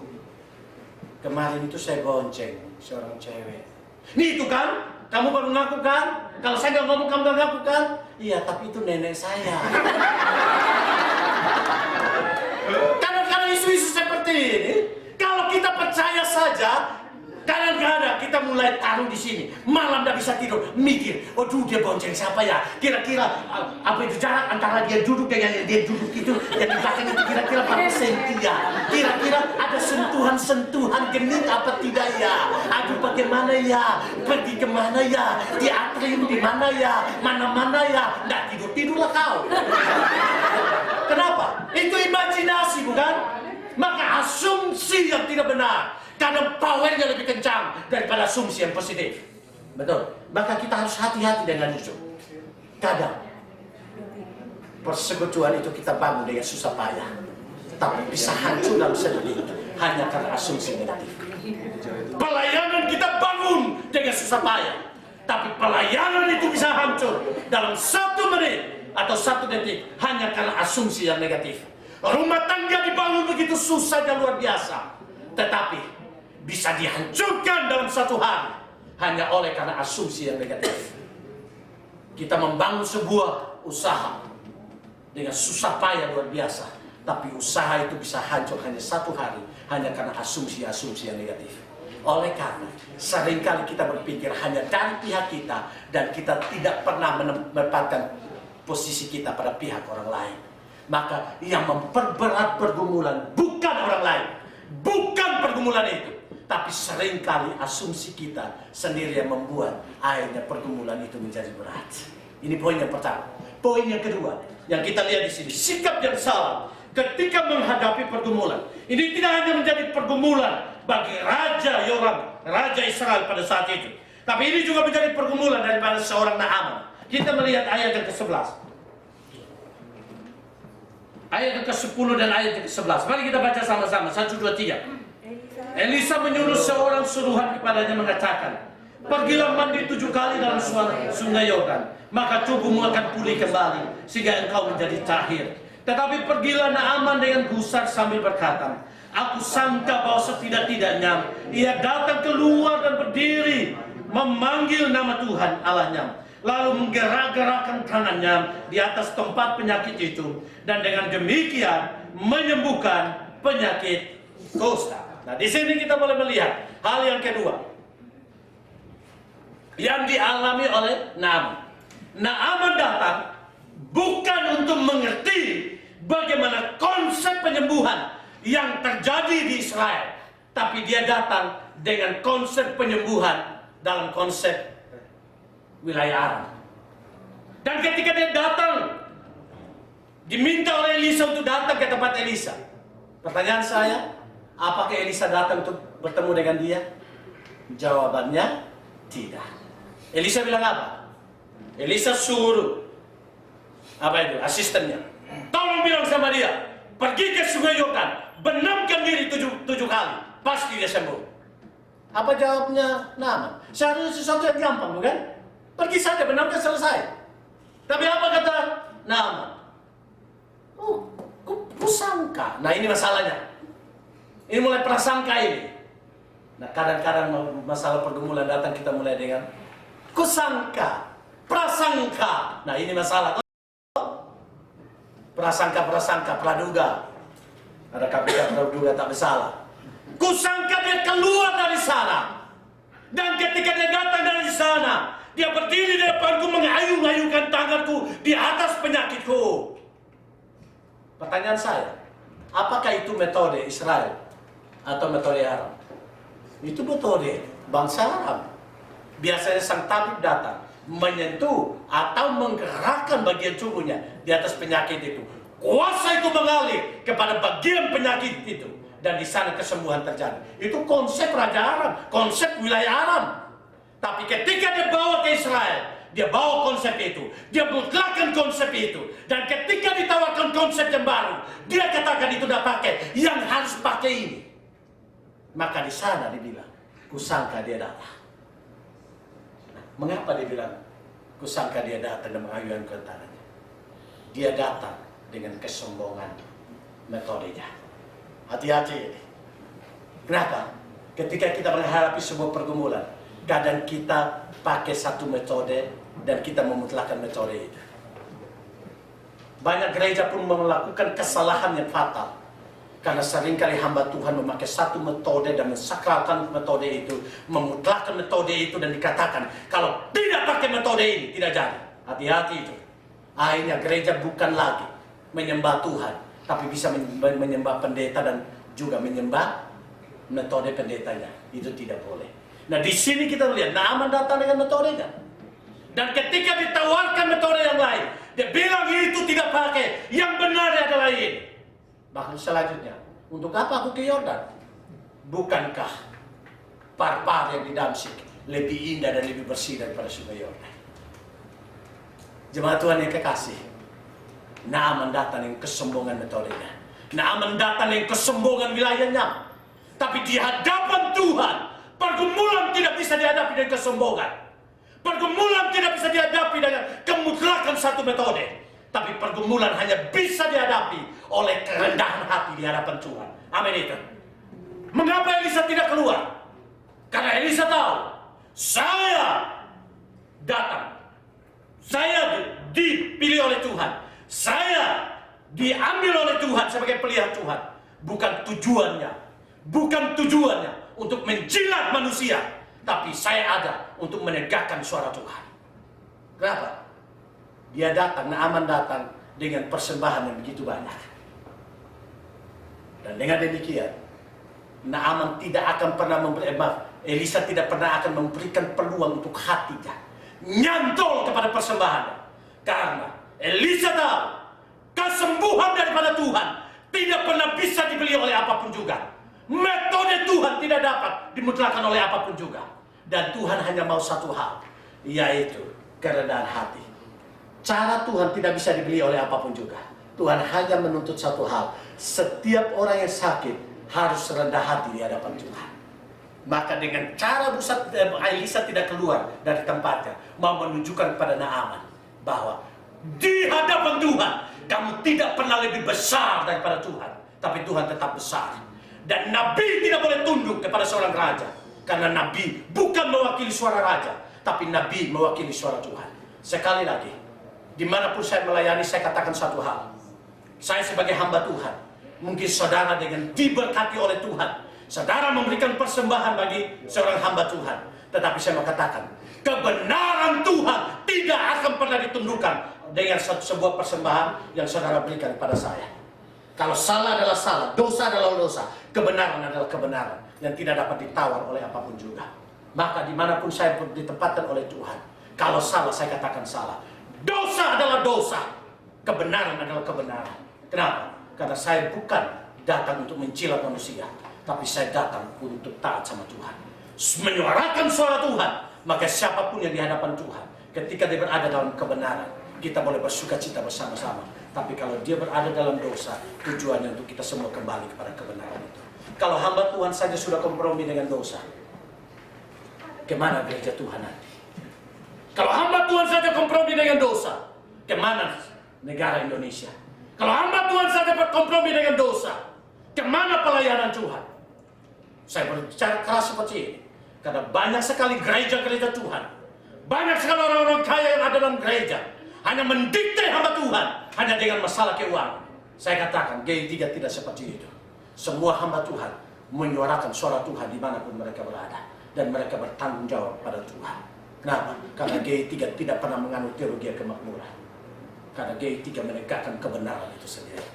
Kemarin itu saya bonceng seorang cewek. Nih itu kan? Kamu baru ngaku kan? Kalau saya nggak ngomong kamu nggak ngaku kan? Iya, tapi itu nenek saya. Kadang-kadang isu-isu seperti ini, kalau kita percaya saja, kadang-kadang kita mulai taruh di sini. Malam nggak bisa tidur, mikir, aduh dia bonceng siapa ya? Kira-kira apa itu jarak antara dia duduk dengan dia duduk itu, dan di belakang itu kira-kira berapa senti ya? Kira-kira ada sentuhan-sentuhan genit apa tidak ya? Aduh bagaimana ya? Pergi kemana ya? Di atrium di mana ya? Mana-mana ya? Nggak tidur-tidurlah kau. Kenapa? Itu imajinasi bukan? Maka asumsi yang tidak benar. Kadang powernya lebih kencang daripada asumsi yang positif. Betul. Maka kita harus hati-hati dengan itu. Kadang persekutuan itu kita bangun dengan susah payah, tapi bisa hancur dalam sedetik hanya karena asumsi negatif. Pelayanan kita bangun dengan susah payah, tapi pelayanan itu bisa hancur dalam 1 menit atau 1 detik hanya karena asumsi yang negatif. Rumah tangga dibangun begitu susahnya luar biasa, tetapi bisa dihancurkan dalam 1 hari hanya oleh karena asumsi yang negatif. Kita membangun sebuah usaha dengan susah payah luar biasa, tapi usaha itu bisa hancur hanya 1 hari hanya karena asumsi-asumsi yang negatif. Oleh karena seringkali kita berpikir hanya dari pihak kita dan kita tidak pernah menempatkan posisi kita pada pihak orang lain. Maka yang memperberat pergumulan bukan orang lain, bukan pergumulan itu, tapi seringkali asumsi kita sendiri yang membuat akhirnya pergumulan itu menjadi berat. Ini poin yang pertama. Poin yang kedua yang kita lihat di sini, sikap yang salah ketika menghadapi pergumulan. Ini tidak hanya menjadi pergumulan bagi Raja Yoram, Raja Israel pada saat itu, tapi ini juga menjadi pergumulan daripada seorang Naaman. Kita melihat ayat yang ke-11. Ayat yang ke-10 dan ayat yang ke-11. Mari kita baca sama-sama. 1, 2, 3. Elisa menyuruh seorang suruhan kepadanya mengatakan, pergilah mandi 7 kali dalam sungai Yordan, maka tubuhmu akan pulih kembali sehingga engkau menjadi tahir. Tetapi pergilah Naaman dengan gusar sambil berkata, aku sangka bahwa setidak-tidaknya ia datang keluar dan berdiri memanggil nama Tuhan Allahnya, lalu menggerak-gerakkan tangannya di atas tempat penyakit itu, dan dengan demikian menyembuhkan penyakit kusta. Nah, di sini kita boleh melihat hal yang kedua yang dialami oleh Naaman. Naaman datang bukan untuk mengerti bagaimana konsep penyembuhan yang terjadi di Israel, tapi dia datang dengan konsep penyembuhan dalam konsep wilayah Aram. Dan ketika dia datang, diminta oleh Elisa untuk datang ke tempat Elisa. Pertanyaan saya, apakah Elisa datang untuk bertemu dengan dia? Jawabannya tidak. Elisa bilang apa? Elisa suruh apa itu? Asistennya, tolong bilang sama dia, pergi ke sungai Yordan, benamkan diri 7 kali, pasti dia sembuh. Apa jawabnya Naaman? Seharusnya sesuatu yang gampang, bukan? Pergi saja, benamkan, selesai. Tapi apa kata Naaman? Oh, kusangka. Nah, ini masalahnya. Ini mulai prasangka ini. Nah, kadang-kadang masalah pergumulan datang kita mulai dengan kusangka, prasangka. Nah, ini masalah. Prasangka, praduga. Ada KPK praduga tak bersalah. Kusangka dia keluar dari sana. Dan ketika dia datang dari sana, dia berdiri di depanku mengayuh-ayuhkan tanganku di atas penyakitku. Pertanyaan saya, apakah itu metode Israel atau metode Aram? Itu metode bangsa Aram. Biasanya sang tabib datang, menyentuh atau menggerakkan bagian tubuhnya di atas penyakit itu, kuasa itu mengalir kepada bagian penyakit itu, dan di sana kesembuhan terjadi. Itu konsep Raja Aram, konsep wilayah Aram. Tapi ketika dia bawa ke Israel, dia bawa konsep itu, dia mutlakkan konsep itu, dan ketika ditawarkan konsep yang baru, dia katakan itu tidak pakai, yang harus pakai ini. Maka di sana dibilang, kusangka dia datang. Nah, mengapa dia bilang, kusangka dia datang dan mengayunkan tangannya? Dia datang dengan kesombongan metodenya. Hati-hati. Kenapa? Ketika kita menghadapi sebuah pergumulan, kadang kita pakai satu metode dan kita memutlakkan metode itu. Banyak gereja pun melakukan kesalahan yang fatal karena seringkali hamba Tuhan memakai satu metode dan mensakralkan metode itu, memutlakkan metode itu, dan dikatakan kalau tidak pakai metode ini tidak jadi. Hati-hati itu. Akhirnya gereja bukan lagi menyembah Tuhan, tapi bisa menyembah pendeta dan juga menyembah metode pendetanya. Itu tidak boleh. Nah, di sini kita lihat Naaman datang dengan metodenya. Dan ketika ditawarkan metode yang lain, dia bilang itu tidak pakai, yang benar adalah ini. Bahkan selanjutnya, untuk apa aku ke Yordan? Bukankah Parpar yang di Damsyik lebih indah dan lebih bersih daripada sungai Yordan? Jemaat Tuhan yang kekasih, Naaman datang dengan kesombongan metodenya. Naaman datang dengan kesombongan wilayahnya. Tapi di hadapan Tuhan, pergumulan tidak bisa dihadapi dengan kesombongan. Pergumulan tidak bisa dihadapi dengan kemutlakan satu metode. Tapi pergumulan hanya bisa dihadapi oleh kerendahan hati di hadapan Tuhan. Amin itu. Mengapa Elisa tidak keluar? Karena Elisa tahu, saya datang. Saya dipilih oleh Tuhan. Saya diambil oleh Tuhan sebagai pelihara Tuhan. Bukan tujuannya untuk menjilat manusia, tapi saya ada untuk menegakkan suara Tuhan. Kenapa? Dia datang, Naaman datang dengan persembahan yang begitu banyak. Dan dengan demikian, Naaman tidak akan pernah Elisa tidak pernah akan memberikan peluang untuk hatinya nyantol kepada persembahannya. Karena Elisa tahu, kesembuhan daripada Tuhan tidak pernah bisa dibeli oleh apapun juga. Metode Tuhan tidak dapat dimutlakkan oleh apapun juga. Dan Tuhan hanya mau satu hal, yaitu kerendahan hati. Cara Tuhan tidak bisa dibeli oleh apapun juga. Tuhan hanya menuntut satu hal, setiap orang yang sakit harus rendah hati di hadapan Tuhan. Maka dengan cara Elisa tidak keluar dari tempatnya, mau menunjukkan kepada Naaman bahwa di hadapan Tuhan kamu tidak pernah lebih besar daripada Tuhan, tapi Tuhan tetap besar. Dan Nabi tidak boleh tunduk kepada seorang raja, karena Nabi bukan mewakili suara raja, tapi Nabi mewakili suara Tuhan. Sekali lagi, dimanapun saya melayani, saya katakan satu hal. Saya sebagai hamba Tuhan, mungkin saudara dengan diberkati oleh Tuhan, saudara memberikan persembahan bagi seorang hamba Tuhan. Tetapi saya mau katakan, kebenaran Tuhan tidak akan pernah ditundukkan dengan sebuah persembahan yang saudara berikan kepada saya. Kalau salah adalah salah, dosa adalah dosa, kebenaran adalah kebenaran yang tidak dapat ditawar oleh apapun juga. Maka dimanapun saya ditempatkan oleh Tuhan, kalau salah saya katakan salah. Dosa adalah dosa, kebenaran adalah kebenaran. Kenapa? Karena saya bukan datang untuk mencilat manusia, tapi saya datang untuk taat sama Tuhan, menyuarakan suara Tuhan. Maka siapapun yang di hadapan Tuhan, ketika dia berada dalam kebenaran, kita boleh bersuka cita bersama-sama. Tapi kalau dia berada dalam dosa, tujuannya untuk kita semua kembali kepada kebenaran itu. Kalau hamba Tuhan saja sudah kompromi dengan dosa, kemana gereja Tuhan nanti? Kalau hamba Tuhan saja kompromi dengan dosa, kemana negara Indonesia? Kalau hamba Tuhan saja berkompromi dengan dosa, kemana pelayanan Tuhan? Saya berbicara keras seperti ini karena banyak sekali gereja-gereja Tuhan, banyak sekali orang-orang kaya yang ada dalam gereja, hanya mendikte hamba Tuhan hanya dengan masalah keuangan. Saya katakan GI3 tidak seperti itu. Semua hamba Tuhan menyuarakan suara Tuhan dimanapun mereka berada, dan mereka bertanggung jawab pada Tuhan. Kenapa? Karena GI3 tidak pernah menganut teologi kemakmuran, karena GI3 menegakkan kebenaran itu sendiri.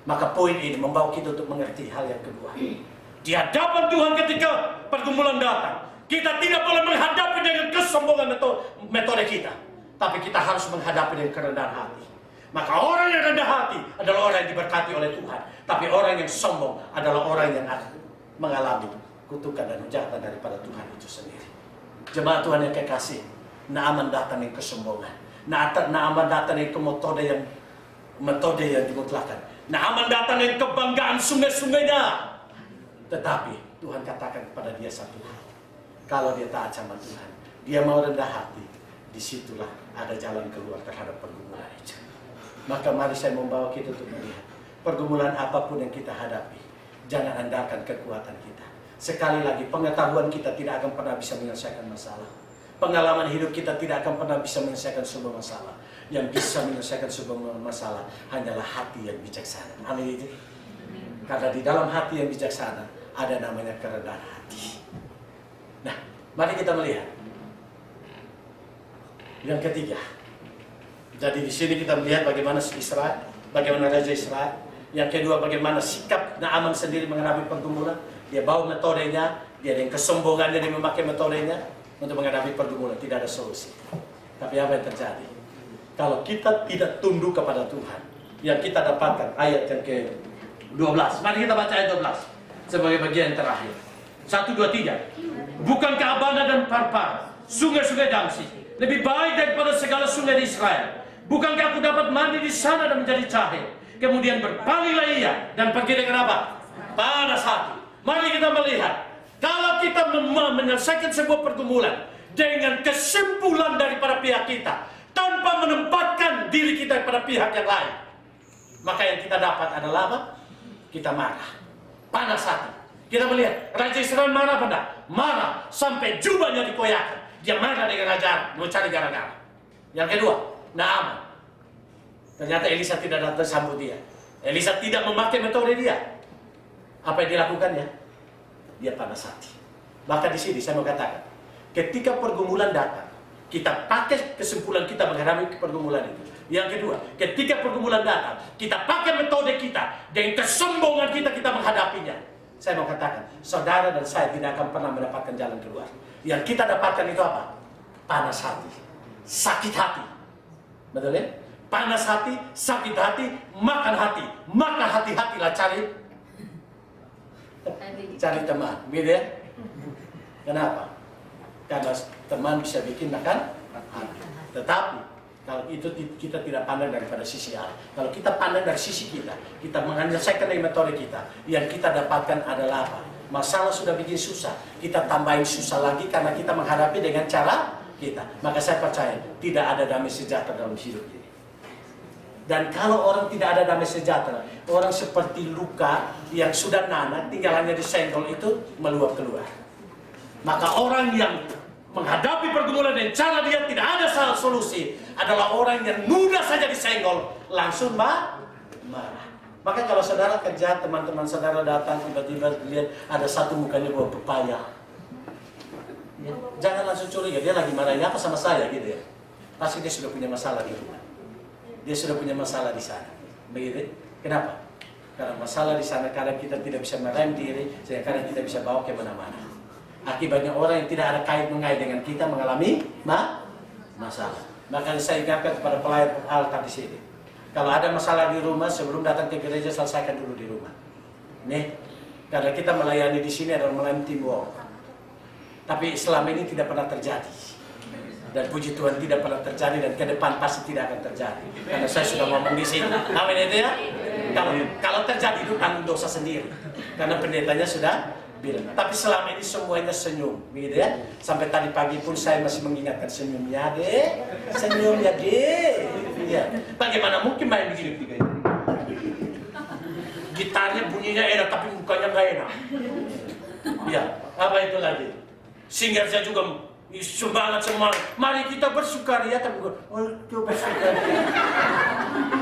Maka poin ini membawa kita untuk mengerti hal yang kedua. Di hadapan Tuhan ketika pergumulan datang, kita tidak boleh menghadapi dengan kesombongan metode kita, tapi kita harus menghadapi dengan kerendahan hati. Maka orang yang rendah hati adalah orang yang diberkati oleh Tuhan. Tapi orang yang sombong adalah orang yang mengalami kutukan dan hujatan daripada Tuhan itu sendiri. Jemaat Tuhan yang kekasih, Naaman datang dengan kesombongan. Naaman datang dengan metode yang dimutlakan. Naaman datang dengan kebanggaan sungai-sungainya. Tetapi Tuhan katakan kepada dia satu hal. Kalau dia taat sama Tuhan, dia mau rendah hati, disitulah ada jalan keluar terhadap pergumulan itu. Maka mari saya membawa kita untuk melihat pergumulan apapun yang kita hadapi, jangan andalkan kekuatan kita. Sekali lagi, pengetahuan kita tidak akan pernah bisa menyelesaikan masalah. Pengalaman hidup kita tidak akan pernah bisa menyelesaikan sebuah masalah. Yang bisa menyelesaikan sebuah masalah hanyalah hati yang bijaksana. Amin. Karena di dalam hati yang bijaksana ada namanya kerendahan hati. Nah, mari kita melihat yang ketiga. Jadi di sini kita melihat bagaimana Israel, bagaimana Raja Israel. Yang kedua, bagaimana sikap Naaman sendiri menghadapi pergumulan. Dia bawa metodenya, dia dengan kesombongannya dia memakai metodenya untuk menghadapi pergumulan. Tidak ada solusi. Tapi apa yang terjadi? Kalau kita tidak tunduk kepada Tuhan, yang kita dapatkan ayat yang ke-12. Mari kita baca ayat 12 sebagai bagian yang terakhir. 1, 2, 3. Bukankah Abana dan Parpar, sungai-sungai Damsyik, lebih baik daripada segala sungai di Israel? Bukankah aku dapat mandi di sana dan menjadi cahaya? Kemudian berpalinglah ia dan pergi dengan apa? Panas hati. Mari kita melihat, kalau kita menyelesaikan sebuah pergumulan dengan kesimpulan daripada pihak kita, tanpa menempatkan diri kita pada pihak yang lain, maka yang kita dapat adalah apa? Kita marah, panas hati. Kita melihat Raja Israel marah apa enggak? Marah sampai jubahnya dikoyakkan. Dia marah dengan raja, mau cari gara-gara. Yang kedua, Naaman. Ternyata Elisa tidak datang sambut dia. Elisa tidak memakai metode dia. Apa yang dilakukannya? Dia panas hati. Maka di sini saya mau katakan, ketika pergumulan datang, kita pakai kesimpulan kita menghadapi pergumulan itu. Yang kedua, ketika pergumulan datang, kita pakai metode kita dengan kesombongan kita menghadapinya. Saya mau katakan, saudara dan saya tidak akan pernah mendapatkan jalan keluar. Yang kita dapatkan itu apa? Panas hati, sakit hati. Betul ya? Panas hati, sakit hati, makan hati. Maka hati-hatilah cari teman. Gitu ya? Kenapa? Karena teman bisa bikin makan hati. Tetapi kalau itu kita tidak pandang daripada sisi Allah. Kalau kita pandang dari sisi kita menyelesaikan dengan metode kita. Yang kita dapatkan adalah apa? Masalah sudah bikin susah, kita tambahin susah lagi karena kita menghadapi dengan cara kita. Maka saya percaya tidak ada damai sejahtera dalam hidup ini. Dan kalau orang tidak ada damai sejahtera, orang seperti luka yang sudah nanak, tinggal hanya disenggol itu meluap keluar. Maka orang yang menghadapi pergumulan dan cara dia tidak ada salah solusi adalah orang yang mudah saja disenggol, langsung marah. Maka kalau saudara kerja, teman-teman saudara datang, tiba-tiba lihat ada satu mukanya bawa pepaya. Ya, jangan langsung curiga, dia lagi marahnya apa sama saya gitu ya. Pasti dia sudah punya masalah di rumah. Dia sudah punya masalah di sana. Begitu? Kenapa? Karena masalah di sana kadang kita tidak bisa merem diri, sehingga kadang kita bisa bawa ke mana-mana. Akibatnya orang yang tidak ada kait-mengait dengan kita mengalami masalah. Maka saya ingatkan kepada pelayan altar di sini. Kalau ada masalah di rumah, sebelum datang ke gereja, selesaikan dulu di rumah. Nih, karena kita melayani di sini adalah melayani teamwork. Tapi selama ini tidak pernah terjadi. Dan puji Tuhan tidak pernah terjadi dan ke depan pasti tidak akan terjadi. Karena saya sudah ngomong di sini. Amin itu ya. Kalau terjadi itu tanggung dosa sendiri. Karena pendetanya sudah bilang. Tapi selama ini semuanya senyum, begitu ya. Sampai tadi pagi pun saya masih mengingatkan senyumnya, Dek. Senyumnya, Dek. Ya. Bagaimana mungkin main begini? Gitarnya bunyinya enak tapi mukanya nggak enak. Ya, apa itu lagi? Singer saya juga semangat. Mari kita bersukaria, tapi coba bersukaria.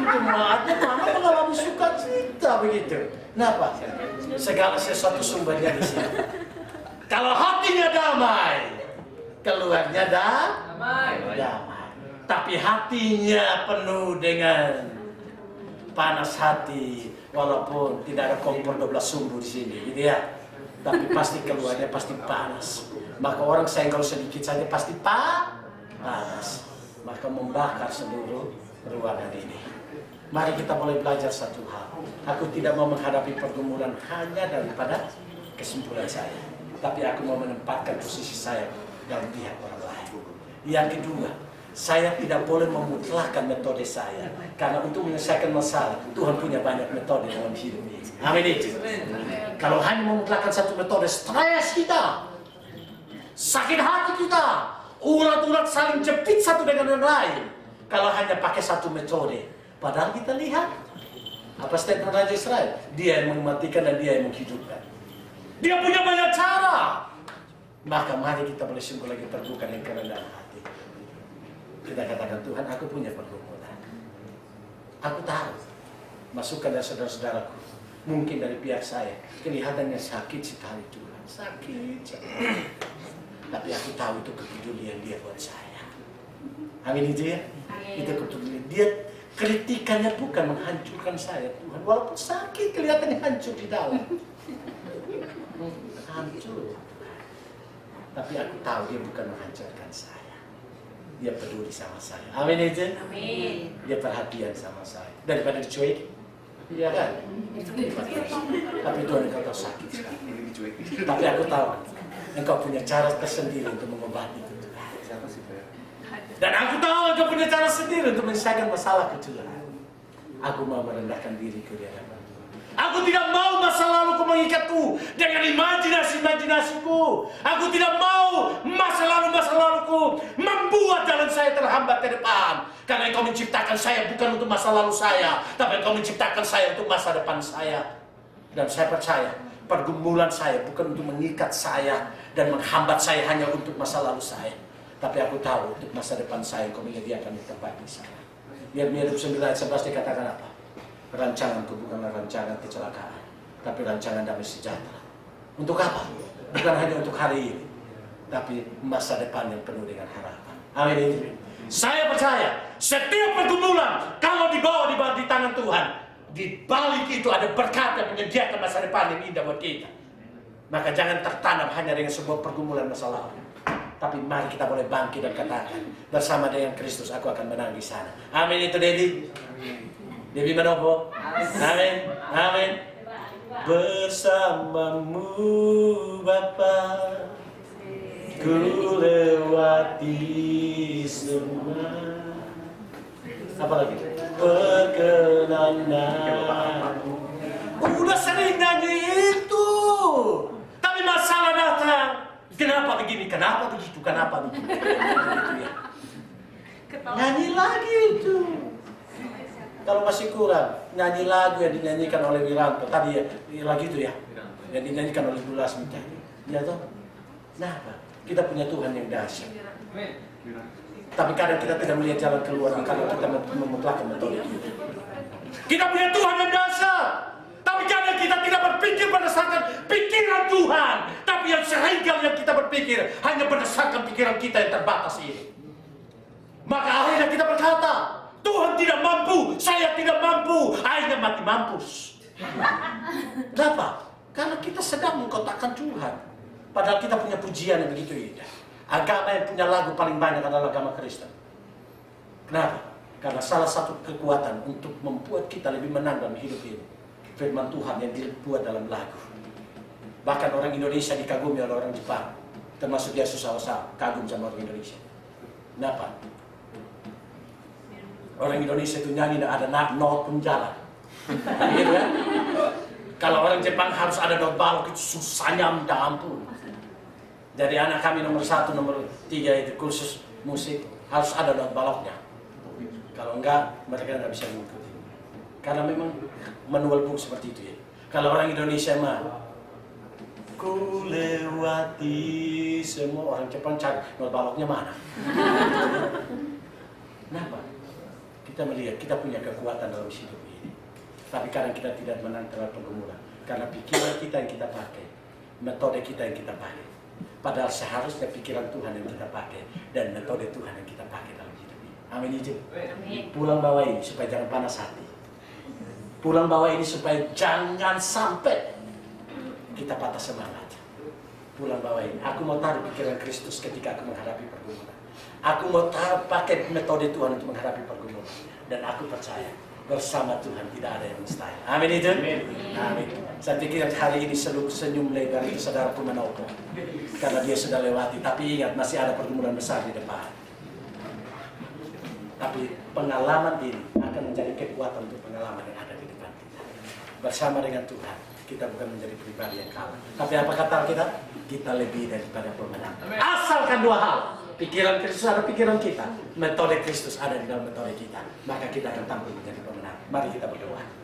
Jemaatnya mana mengalami sukacita begitu? Kenapa? Segala sesuatu sumbernya di sini. Kalau hatinya damai, keluarnya damai. Tapi hatinya penuh dengan panas hati, walaupun tidak ada kompor 12 sumbu di sini, gitu ya. tapi pasti keluarnya pasti panas. Maka orang senggol sedikit saja pasti panas. Maka membakar seluruh ruangan ini. Mari kita mulai belajar satu hal. Aku tidak mau menghadapi pergumulan hanya daripada kesimpulan saya, tapi aku mau menempatkan posisi saya dalam pihak orang lain. Yang kedua, saya tidak boleh memutlakkan metode saya, karena untuk menyelesaikan masalah Tuhan punya banyak metode dalam hidup ini. Amin itu. Kalau hanya memutlakkan satu metode, stres kita, sakit hati kita, urat-urat saling jepit satu dengan yang lain. Kalau hanya pakai satu metode, padahal kita lihat apa statement Raja Israel, dia yang mematikan dan dia yang menghidupkan. Dia punya banyak cara. Maka mari kita boleh sungguh lagi terbuka dengan kerendahan hati. Kita katakan, Tuhan, aku punya pergumulan. Aku tahu masukan dari saudara-saudaraku, mungkin dari pihak saya, kelihatannya sakit sekali Tuhan. Sakit sekali. Tapi aku tahu itu kepedulian dia buat saya. Amin itu ya? Itu kepedulian dia. Kritikannya bukan menghancurkan saya Tuhan. Walaupun sakit kelihatannya hancur di dalam. Hancur. Tapi aku tahu dia bukan menghancurkan saya. Dia peduli sama saya. Amin itu? Amin. Dia perhatian sama saya. Daripada dicuekin. Iya kan? Tapi Tuhan, engkau tahu sakit sekali. Tapi aku tahu engkau punya cara tersendiri untuk mengobati itu. Dan aku tahu engkau punya cara sendiri untuk menyelesaikan masalah Tuhan. Aku mau merendahkan diriku di hadapan Tuhan. Aku tidak mau masa laluku mengikatku dengan imajinasi-imajinasiku. Aku tidak mau masa laluku membuat jalan saya terhambat ke depan. Karena engkau menciptakan saya bukan untuk masa lalu saya, tapi engkau menciptakan saya untuk masa depan saya. Dan saya percaya pergumulan saya bukan untuk mengikat saya dan menghambat saya hanya untuk masa lalu saya. Tapi aku tahu untuk masa depan saya engkau menyediakan di tempat di sana. Yeremia 29:11 dikatakan apa? Rancanganku bukanlah rancangan kecelakaan, tapi rancangan damai sejahtera. Untuk apa? Bukan hanya untuk hari ini, tapi masa depan yang penuh dengan harapan. Amin. Saya percaya setiap pergumulan kalau dibawa di tangan Tuhan, di balik itu ada berkat yang menyediakan masa depan yang indah buat kita. Maka jangan tertanam hanya dengan sebuah pergumulan masa lalu. Tapi mari kita boleh bangkit dan katakan, bersama dengan Kristus aku akan menang di sana. Amin itu Debbie. Debbie Manopo. Amin. Amin. Bersamamu Bapa, ku lewati semua. Apa lagi? Perkenanan. Udah sering nyanyi itu, tapi masalah datang. Kenapa begini? Kenapa begitu? Kenapa begitu? Ya. Nyanyi lagi itu. Kalau masih kurang, nyanyi lagu yang dinyanyikan oleh Wiranto tadi ya, lagi itu ya, yang dinyanyikan oleh Bulas Mutari. Ya toh? Nah, kita punya Tuhan yang dahsyat. Tapi kadang kita tidak melihat jalan keluar karena kita memutlakkan metode kita. Kita punya Tuhan yang dahsyat. Tapi kadang kita tidak berpikir berdasarkan pikiran Tuhan. Tapi yang seringkali yang kita berpikir hanya berdasarkan pikiran kita yang terbatas ini. Maka akhirnya kita berkata, Tuhan tidak mampu, saya tidak mampu, akhirnya mati mampus. Kenapa? Karena kita sedang mengkotakkan Tuhan. Padahal kita punya pujian yang begitu indah. Agama yang punya lagu paling banyak adalah agama Kristen. Kenapa? Karena salah satu kekuatan untuk membuat kita lebih menang dalam hidup ini, firman Tuhan yang dibuat dalam lagu. Bahkan orang Indonesia dikagumi oleh orang Jepang, termasuk Yesus Osa kagum sama orang Indonesia. Kenapa? Orang Indonesia itu nyanyi ada not pun jalan. Gitu kan? Kalau orang Jepang harus ada not balok itu susahnya minta ampun. Jadi anak kami nomor 1, nomor 3 itu kursus musik harus ada not baloknya. Kalau enggak mereka nggak bisa mengikuti. Karena memang manual book seperti itu ya. Kalau orang Indonesia mah ku lewati semua, orang Jepang cari not baloknya mana. Kenapa? Kita melihat kita punya kekuatan dalam hidup ini. Tapi kadang kita tidak menang terhadap pergumulan. Karena pikiran kita yang kita pakai, metode kita yang kita pakai. Padahal seharusnya pikiran Tuhan yang kita pakai dan metode Tuhan yang kita pakai dalam hidup ini. Amin itu. Pulang bawa ini supaya jangan panas hati. Pulang bawa ini supaya jangan sampai kita patah semangat. Pulang bawain. Aku mau taruh pikiran Kristus ketika aku menghadapi pergumulan. Aku mau pakai metode Tuhan untuk menghadapi pergumulan. Dan aku percaya bersama Tuhan tidak ada yang mustahil. Amin itu? Amin. Saya pikir hari ini senyum lebar itu saudaraku menopo. Karena dia sudah lewati. Tapi ingat masih ada pergumulan besar di depan. Tapi pengalaman ini akan menjadi kekuatan untuk pengalaman yang ada di depan kita. Bersama dengan Tuhan, kita bukan menjadi pribadi yang kalah. Tapi apa kata kita? Kita lebih daripada pemenang. Asalkan dua hal. Pikiran Kristus ada pikiran kita. Metode Kristus ada di dalam metode kita. Maka kita akan tampil menjadi pemenang. Mari kita berdoa.